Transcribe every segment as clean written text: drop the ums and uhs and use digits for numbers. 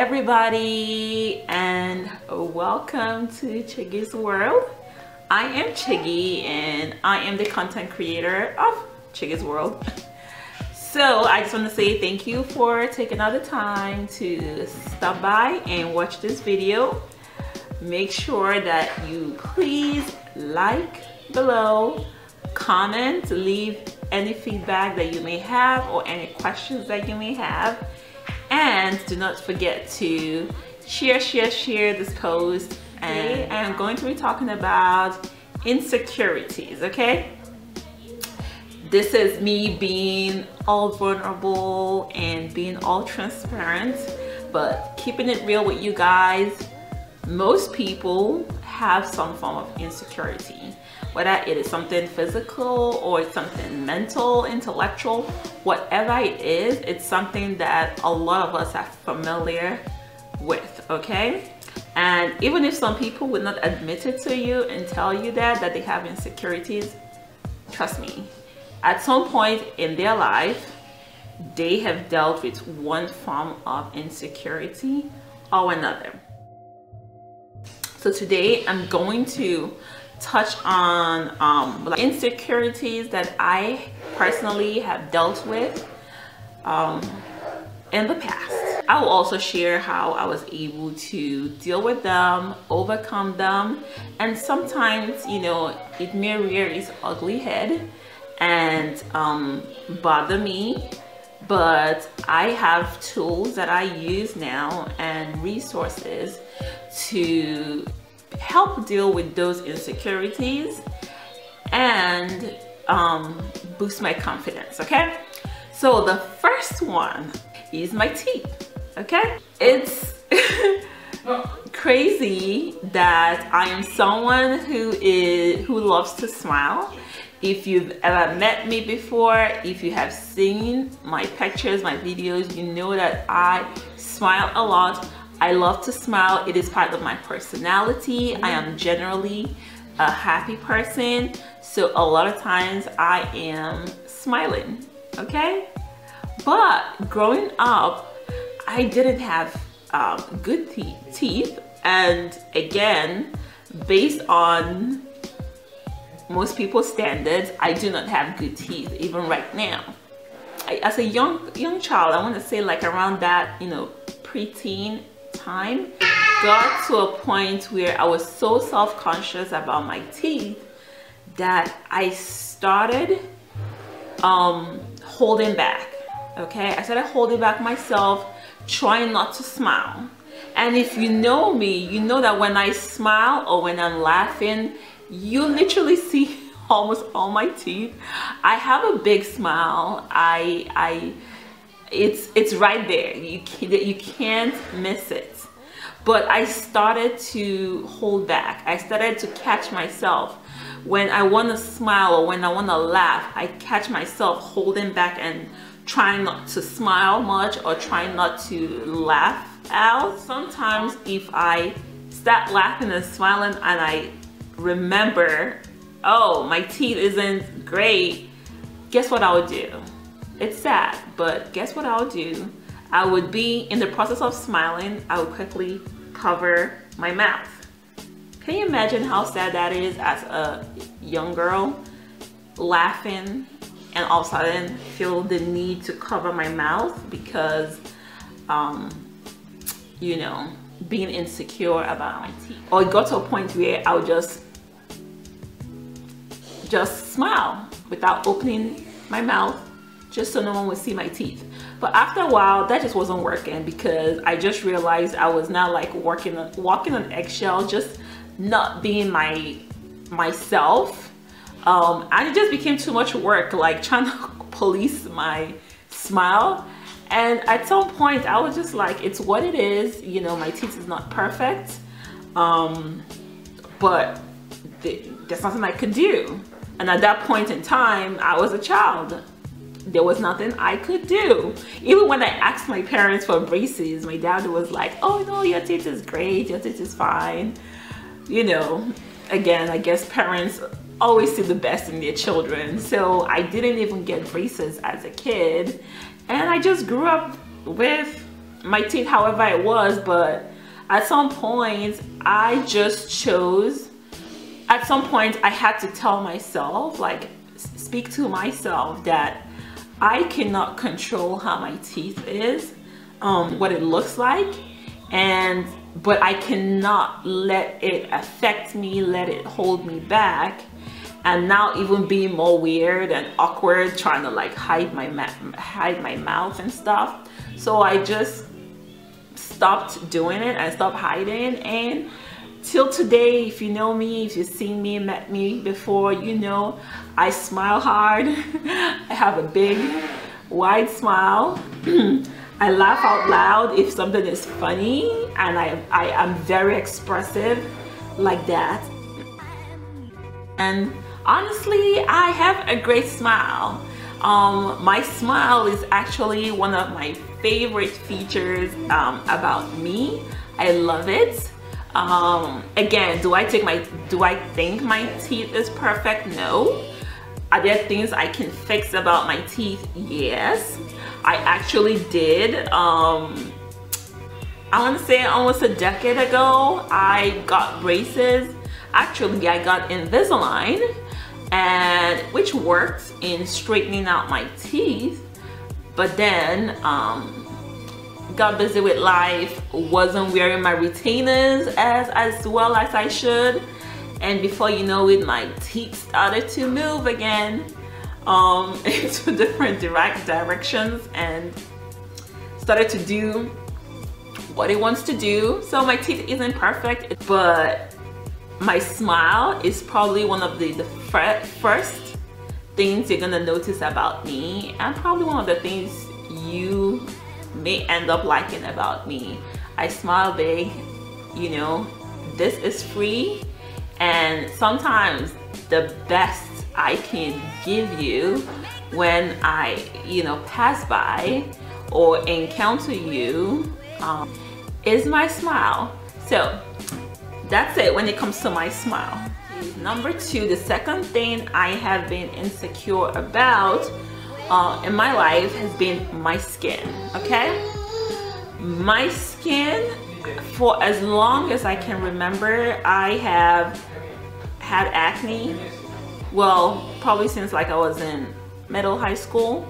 everybody, and welcome to Chiggy's World. I am Chiggy and I am the content creator of Chiggy's World. So I just want to say thank you for taking out the time to stop by and watch this video. Make sure that you please like below, comment, leave any feedback that you may have or any questions that you may have. And do not forget to share this post. And I am going to be talking about insecurities, okay? This is me being all vulnerable and being all transparent, but keeping it real with you guys. Most people have some form of insecurity, whether it is something physical or it's something mental, intellectual, whatever it is, it's something that a lot of us are familiar with, okay? And even if some people would not admit it to you and tell you that they have insecurities, trust me, at some point in their life, they have dealt with one form of insecurity or another. So today I'm going to touch on insecurities that I personally have dealt with in the past. I will also share how I was able to deal with them, overcome them, and sometimes, you know, it may rear its ugly head and bother me, but I have tools that I use now and resources to help deal with those insecurities and boost my confidence, okay? So the first one is my teeth, okay? It's crazy that I am someone who loves to smile. If you've ever met me before, if you have seen my pictures, my videos, you know that I smile a lot. I love to smile. It is part of my personality. I am generally a happy person, so a lot of times I am smiling, okay? But growing up, I didn't have good teeth, and again, based on most people's standards, I do not have good teeth even right now. As a young child, I want to say like around that, you know, preteen time, got to a point where I was so self-conscious about my teeth that I started holding back, okay? I started holding back myself, trying not to smile. And if you know me, you know that when I smile or when I'm laughing, you literally see almost all my teeth. I have a big smile. It's right there. You can't miss it. But I started to hold back. I started to catch myself when I want to smile or when I want to laugh. I catch myself holding back and trying not to smile much or trying not to laugh out. Sometimes if I start laughing and smiling and I remember, oh, my teeth isn't great, guess what I would do? It's sad, but guess what I'll do? I would be in the process of smiling, I would quickly cover my mouth. Can you imagine how sad that is as a young girl, laughing and all of a sudden feel the need to cover my mouth because, you know, being insecure about my teeth. Or it got to a point where I would just smile without opening my mouth, just so no one would see my teeth. But after a while, that just wasn't working because I just realized I was now like walking on eggshells, just not being myself. And it just became too much work, like trying to police my smile. And at some point, I was just like, it's what it is. You know, my teeth is not perfect, but there's nothing I could do. And at that point in time, I was a child. There was nothing I could do. Even when I asked my parents for braces, my dad was like, oh no, your teeth is great, your teeth is fine. You know, again, I guess parents always see the best in their children. So I didn't even get braces as a kid. And I just grew up with my teeth however it was, but at some point I just chose, at some point I had to tell myself, like speak to myself, that I cannot control how my teeth is, what it looks like, but I cannot let it affect me, let it hold me back, and now even be more weird and awkward trying to like hide my mouth and stuff. So I just stopped doing it. I stopped hiding, and till today, if you know me, if you've seen me, met me before, you know I smile hard. I have a big wide smile. I laugh out loud if something is funny, and I am very expressive like that. And honestly, I have a great smile. My smile is actually one of my favorite features about me. I love it. Again, do I think my teeth is perfect? No. Are there things I can fix about my teeth? Yes. I actually did. I want to say almost a decade ago, I got braces. Actually, I got Invisalign, and which worked in straightening out my teeth, but then got busy with life, wasn't wearing my retainers as well as I should, and before you know it, my teeth started to move again into different directions and started to do what it wants to do. So my teeth isn't perfect, but my smile is probably one of the first things you're gonna notice about me, and probably one of the things you may end up liking about me. I smile big, you know, this is free, and sometimes the best I can give you when I, you know, pass by or encounter you is my smile. So that's it when it comes to my smile. Number two, the second thing I have been insecure about in my life has been my skin. Okay, my skin, for as long as I can remember, I have had acne. Well, probably since like I was in middle high school.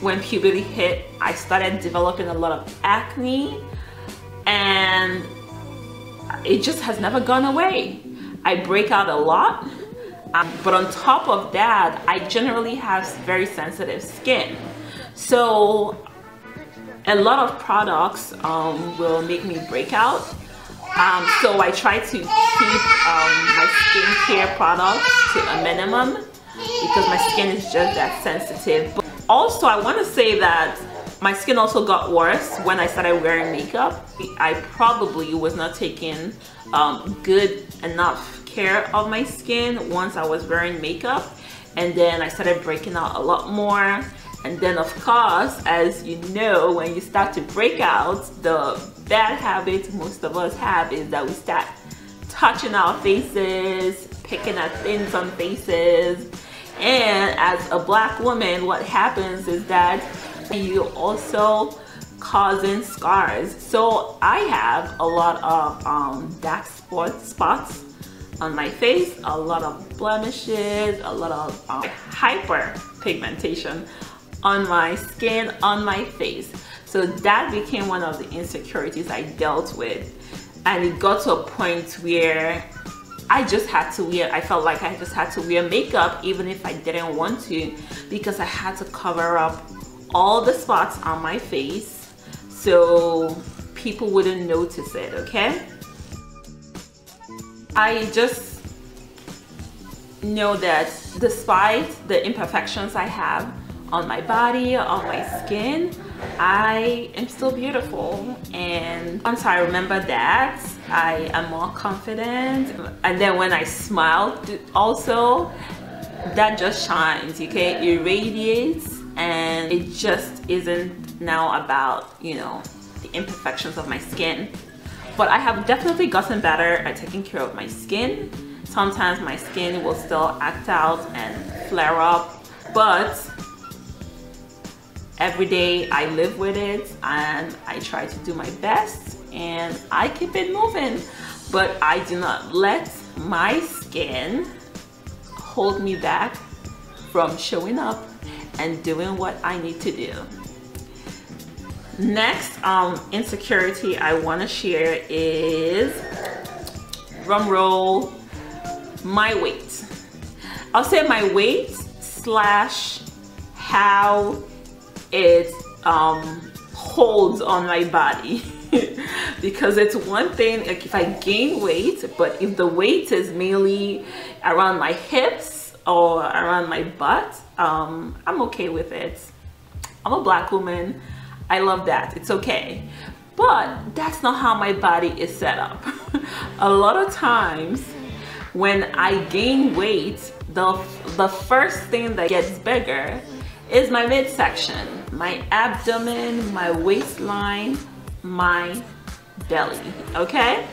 When puberty hit, I started developing a lot of acne, and it just has never gone away. I break out a lot, but on top of that, I generally have very sensitive skin. So a lot of products will make me break out. So I try to keep my skincare products to a minimum because my skin is just that sensitive. But also, I want to say that my skin also got worse when I started wearing makeup. I probably was not taking good enough care of my skin once I was wearing makeup, and then I started breaking out a lot more. And then of course, as you know, when you start to break out, the bad habit most of us have is that we start touching our faces, picking at things on faces. And as a black woman, what happens is that you also causing scars. So I have a lot of dark spots on my face, a lot of blemishes, a lot of hyperpigmentation on my skin, on my face. So that became one of the insecurities I dealt with, and it got to a point where I just had to wear, I felt like I just had to wear makeup even if I didn't want to, because I had to cover up all the spots on my face so people wouldn't notice it, okay? I just know that despite the imperfections I have on my body, on my skin, I am still beautiful. And once I remember that, I am more confident. And then when I smile also, that just shines, okay? It radiates, and it just isn't now about, you know, the imperfections of my skin. But I have definitely gotten better at taking care of my skin. Sometimes my skin will still act out and flare up, but Every day I live with it and I try to do my best and I keep it moving. But I do not let my skin hold me back from showing up and doing what I need to do. Next insecurity I want to share is, drum roll, my weight. I'll say my weight slash how it holds on my body. Because it's one thing like if I gain weight, but if the weight is mainly around my hips or around my butt, I'm okay with it. I'm a black woman, I love that, it's okay. But that's not how my body is set up. A lot of times when I gain weight, the first thing that gets bigger is my midsection, my abdomen, my waistline, my belly, okay?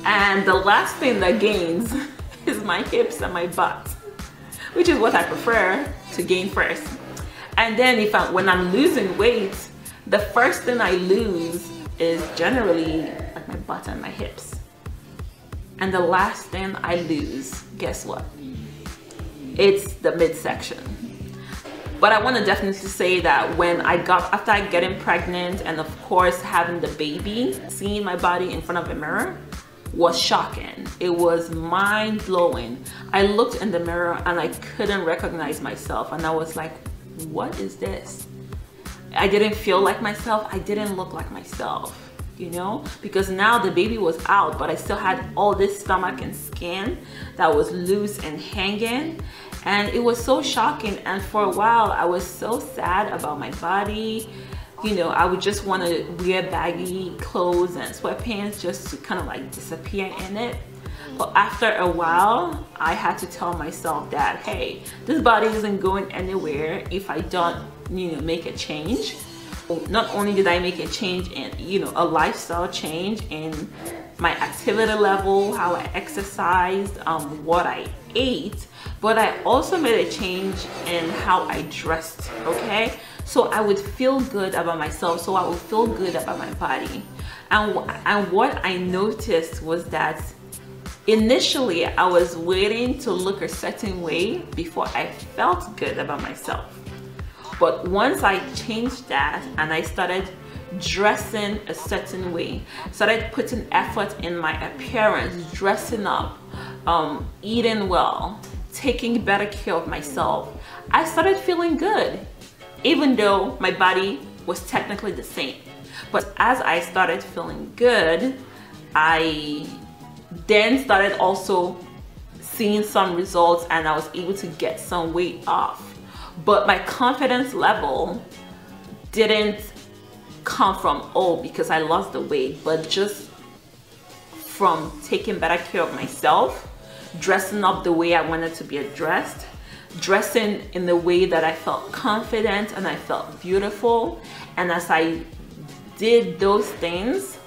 And the last thing that gains is my hips and my butt, which is what I prefer to gain first. And then when I'm losing weight, the first thing I lose is generally like my butt and my hips. And the last thing I lose, guess what? It's the midsection. But I want to definitely say that after I getting pregnant and of course having the baby, seeing my body in front of a mirror was shocking. It was mind-blowing. I looked in the mirror and I couldn't recognize myself, and I was like, what is this? I didn't feel like myself. I didn't look like myself, you know, because now the baby was out, but I still had all this stomach and skin that was loose and hanging. And it was so shocking. And for a while, I was so sad about my body. You know, I would just want to wear baggy clothes and sweatpants just to kind of like disappear in it. But after a while, I had to tell myself that, hey, this body isn't going anywhere if I don't, you know, make a change. Not only did I make a change in, you know, a lifestyle change in my activity level, how I exercised, what I ate, but I also made a change in how I dressed, okay? So I would feel good about myself, so I would feel good about my body. And what I noticed was that initially I was waiting to look a certain way before I felt good about myself. But once I changed that and I started dressing a certain way, started putting effort in my appearance, dressing up, eating well, taking better care of myself, I started feeling good, even though my body was technically the same. But as I started feeling good, I then started also seeing some results and I was able to get some weight off. But my confidence level didn't come from, oh, because I lost the weight, but just from taking better care of myself, dressing up the way I wanted to be addressed, dressing in the way that I felt confident and I felt beautiful. And as I did those things,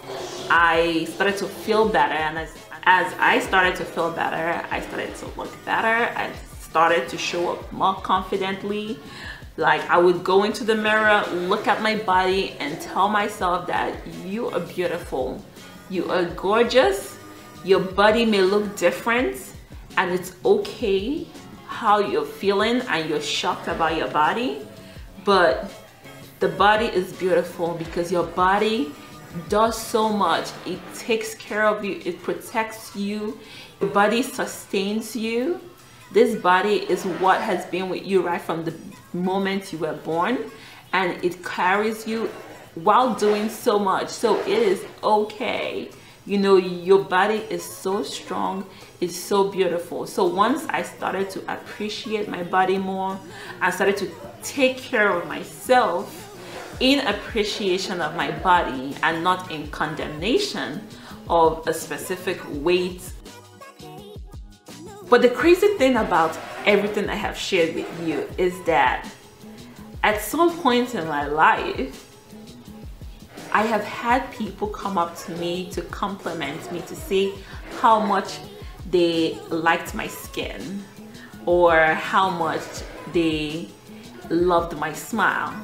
I started to feel better. And as I started to feel better, I started to look better. I started to show up more confidently. Like I would go into the mirror, look at my body and tell myself that you are beautiful, you are gorgeous, your body may look different and it's okay how you're feeling and you're shocked about your body, but the body is beautiful because your body does so much. It takes care of you, it protects you, your body sustains you. This body is what has been with you right from the moment you were born, and it carries you while doing so much. So it is okay. You know, your body is so strong, it's so beautiful. So once I started to appreciate my body more, I started to take care of myself in appreciation of my body and not in condemnation of a specific weight. But the crazy thing about everything I have shared with you is that at some point in my life, I have had people come up to me to compliment me, to say how much they liked my skin or how much they loved my smile.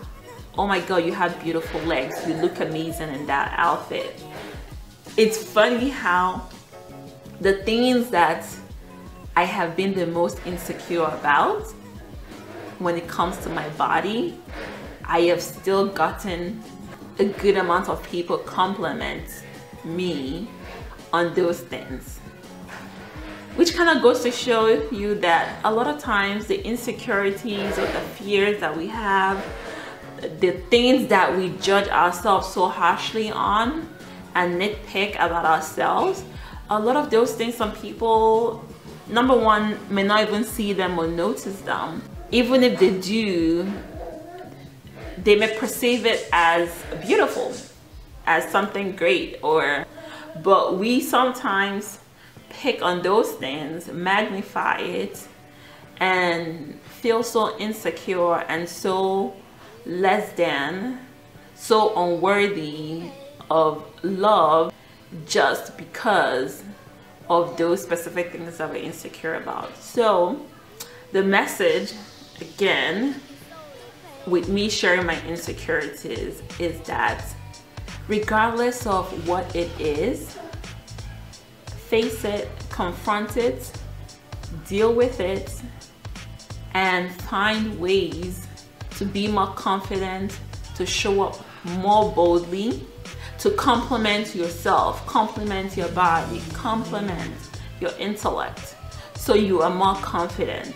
oh my god, you have beautiful legs, you look amazing in that outfit. It's funny how the things that I have been the most insecure about when it comes to my body, I have still gotten a good amount of people compliment me on those things. Which kind of goes to show you that a lot of times the insecurities or the fears that we have, the things that we judge ourselves so harshly on and nitpick about ourselves, a lot of those things, some people, number one, may not even see them or notice them. Even if they do, they may perceive it as beautiful, as something great, but we sometimes pick on those things, magnify it, and feel so insecure and so less than, so unworthy of love just because of those specific things that we're insecure about. So the message, again, with me sharing my insecurities, is that regardless of what it is, face it, confront it, deal with it, and find ways to be more confident, to show up more boldly, to compliment yourself, compliment your body, compliment your intellect, so you are more confident.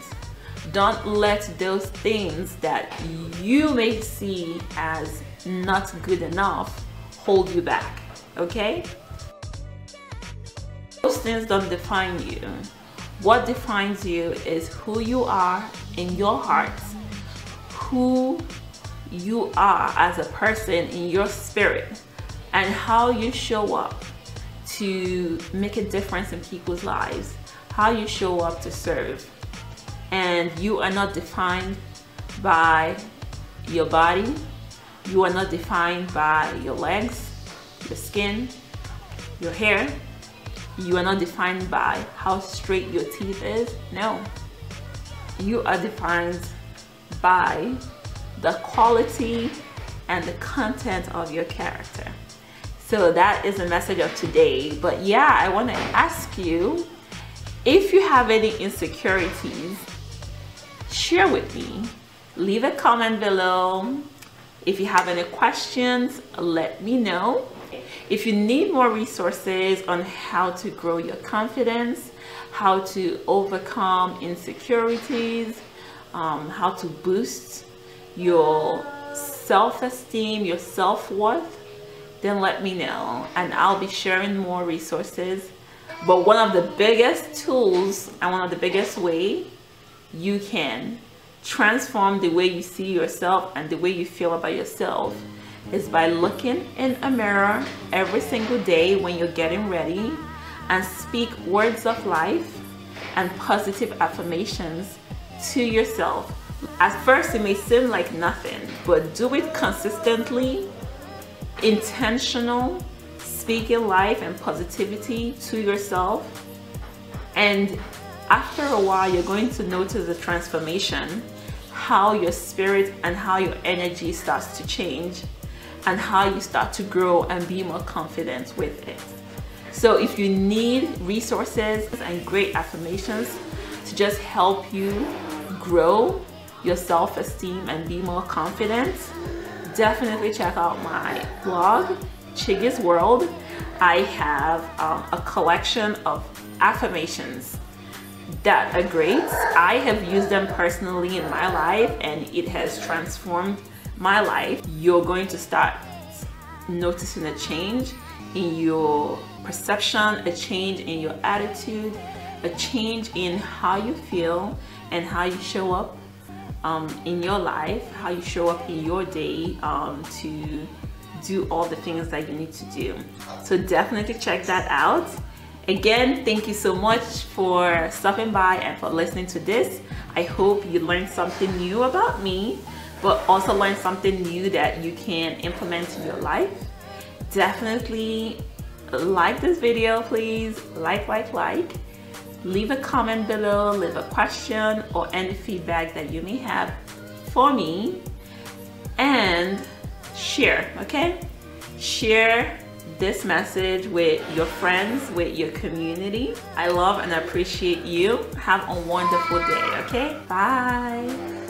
Don't let those things that you may see as not good enough hold you back, okay? Those things don't define you. What defines you is who you are in your heart, who you are as a person in your spirit, and how you show up to make a difference in people's lives, how you show up to serve. And you are not defined by your body, you are not defined by your legs, your skin, your hair, you are not defined by how straight your teeth is. No, you are defined by the quality and the content of your character. So that is the message of today. But yeah, I want to ask you, if you have any insecurities, share with me. Leave a comment below. If you have any questions, let me know. If you need more resources on how to grow your confidence, how to overcome insecurities, how to boost your self-esteem, your self-worth, then let me know, and I'll be sharing more resources. But one of the biggest tools and one of the biggest ways you can transform the way you see yourself and the way you feel about yourself is by looking in a mirror every single day when you're getting ready and speak words of life and positive affirmations to yourself. At first it may seem like nothing, but do it consistently, intentional, speaking life and positivity to yourself, and after a while you're going to notice the transformation, how your spirit and how your energy starts to change, and how you start to grow and be more confident with it. So if you need resources and great affirmations to just help you grow your self-esteem and be more confident, definitely check out my blog, Chiggy's World. I have a collection of affirmations that are great. I have used them personally in my life and it has transformed my life. You're going to start noticing a change in your perception, a change in your attitude, a change in how you feel and how you show up in your life, how you show up in your day to do all the things that you need to do. So definitely check that out. Again, thank you so much for stopping by and for listening to this. I hope you learned something new about me, but also learned something new that you can implement in your life. Definitely like this video, please. Like. Leave a comment below, leave a question or any feedback that you may have for me. And share, okay? Share this message with your friends, with your community. I love and appreciate you. Have a wonderful day, okay? Bye.